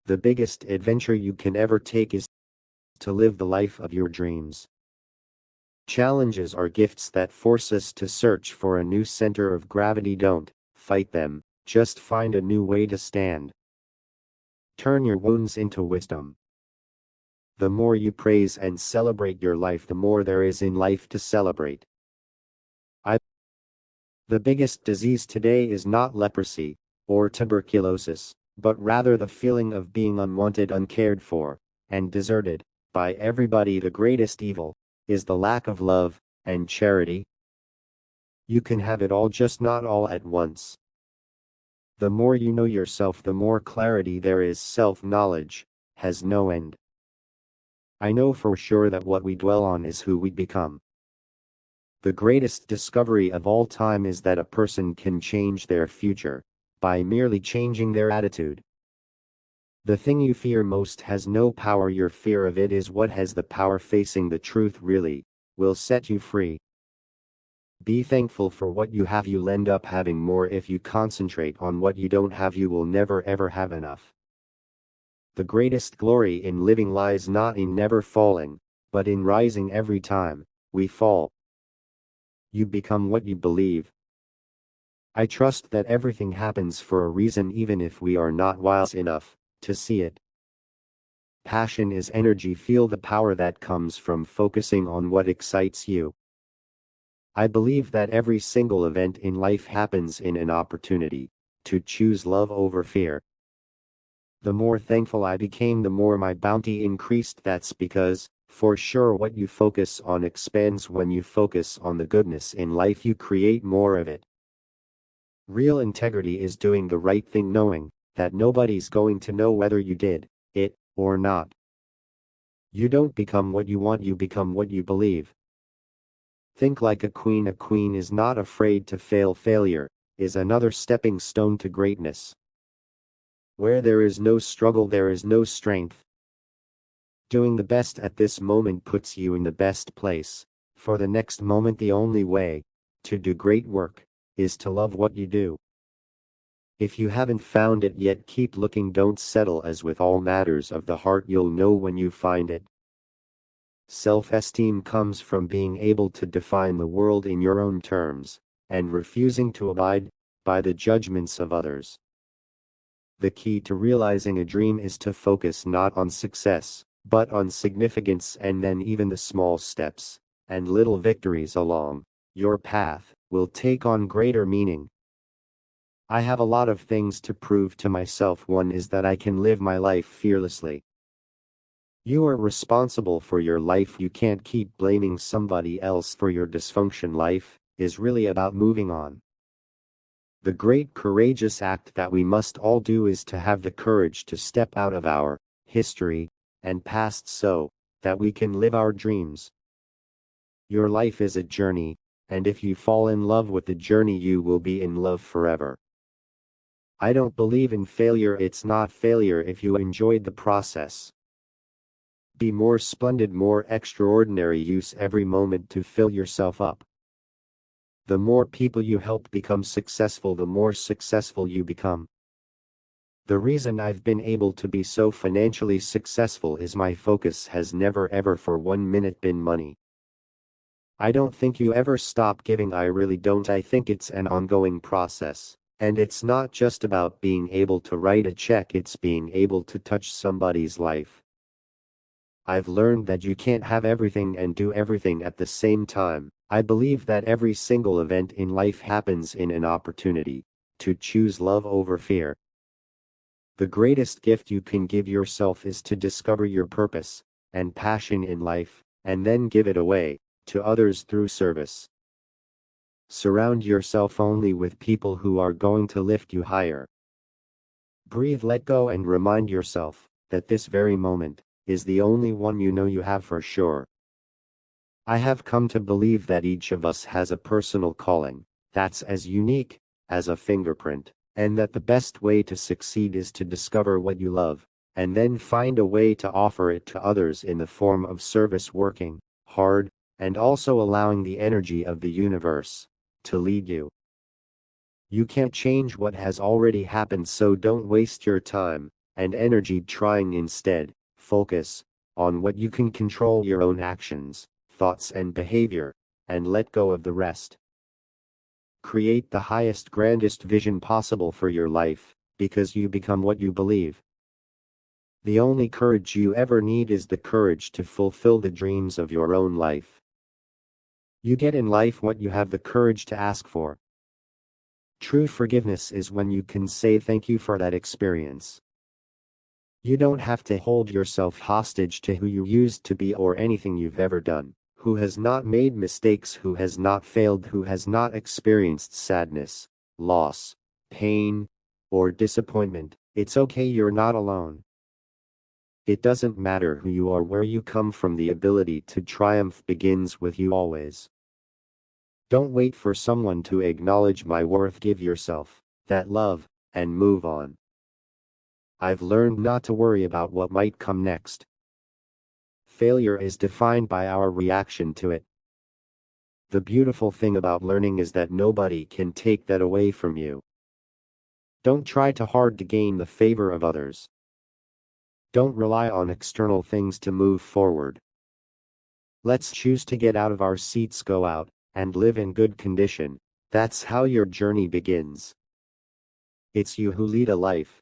The biggest adventure you can ever take is to live the life of your dreams. Challenges are gifts that force us to search for a new center of gravity. Don't fight them, just find a new way to stand. Turn your wounds into wisdom. The more you praise and celebrate your life, the more there is in life to celebrate. The biggest disease today is not leprosy or tuberculosis, but rather the feeling of being unwanted, uncared for, and deserted by everybody. The greatest evil is the lack of love and charity. You can have it all, just not all at once. The more you know yourself, the more clarity there is. Self-knowledge has no end. I know for sure that what we dwell on is who we become. The greatest discovery of all time is that a person can change their future by merely changing their attitude. The thing you fear most has no power. Your fear of it is what has the power. Facing the truth really will set you free. Be thankful for what you have. You'll end up having more. If you concentrate on what you don't have, you will never ever have enough. The greatest glory in living lies not in never falling, but in rising every time we fall. You become what you believe. I trust that everything happens for a reason, even if we are not wise enough to see it. Passion is energy. Feel the power that comes from focusing on what excites you. I believe that every single event in life happens in an opportunity to choose love over fear. The more thankful I became, the more my bounty increased. That's because, for sure, what you focus on expands. When you focus on the goodness in life, you create more of it. Real integrity is doing the right thing, knowing that nobody's going to know whether you did it or not. You don't become what you want, you become what you believe. Think like a queen. A queen is not afraid to fail. Failure is another stepping stone to greatness. Where there is no struggle, there is no strength. Doing the best at this moment puts you in the best place for the next moment. The only way to do great work is to love what you do. If you haven't found it yet, keep looking. Don't settle. As with all matters of the heart, you'll know when you find it. Self-esteem comes from being able to define the world in your own terms and refusing to abide by the judgments of others. The key to realizing a dream is to focus not on success, but on significance, and then even the small steps and little victories along your path will take on greater meaning. I have a lot of things to prove to myself. One is that I can live my life fearlessly. You are responsible for your life. You can't keep blaming somebody else for your dysfunction. Life is really about moving on. The great courageous act that we must all do is to have the courage to step out of our history and past so that we can live our dreams. Your life is a journey, and if you fall in love with the journey, you will be in love forever. I don't believe in failure. It's not failure if you enjoyed the process. Be more splendid, more extraordinary. Use every moment to fill yourself up. The more people you help become successful, the more successful you become. The reason I've been able to be so financially successful is my focus has never ever for 1 minute been money. I don't think you ever stop giving. I really don't. I think it's an ongoing process. And it's not just about being able to write a check, it's being able to touch somebody's life. I've learned that you can't have everything and do everything at the same time. I believe that every single event in life happens in an opportunity to choose love over fear. The greatest gift you can give yourself is to discover your purpose and passion in life, and then give it away to others through service. Surround yourself only with people who are going to lift you higher. Breathe, let go, and remind yourself that this very moment is the only one you know you have for sure. I have come to believe that each of us has a personal calling that's as unique as a fingerprint, and that the best way to succeed is to discover what you love, and then find a way to offer it to others in the form of service, working hard, and also allowing the energy of the universe to lead you. You can't change what has already happened, so don't waste your time and energy trying instead. Focus on what you can control: your own actions, thoughts, and behavior, and let go of the rest. Create the highest, grandest vision possible for your life, because you become what you believe. The only courage you ever need is the courage to fulfill the dreams of your own life. You get in life what you have the courage to ask for. True forgiveness is when you can say thank you for that experience. You don't have to hold yourself hostage to who you used to be or anything you've ever done. Who has not made mistakes? Who has not failed? Who has not experienced sadness, loss, pain, or disappointment? It's okay, you're not alone. It doesn't matter who you are, where you come from. The ability to triumph begins with you always. Don't wait for someone to acknowledge my worth. Give yourself that love and move on. I've learned not to worry about what might come next. Failure is defined by our reaction to it. The beautiful thing about learning is that nobody can take that away from you. Don't try too hard to gain the favor of others. Don't rely on external things to move forward. Let's choose to get out of our seats, go out, and live in good condition. That's how your journey begins. It's you who lead a life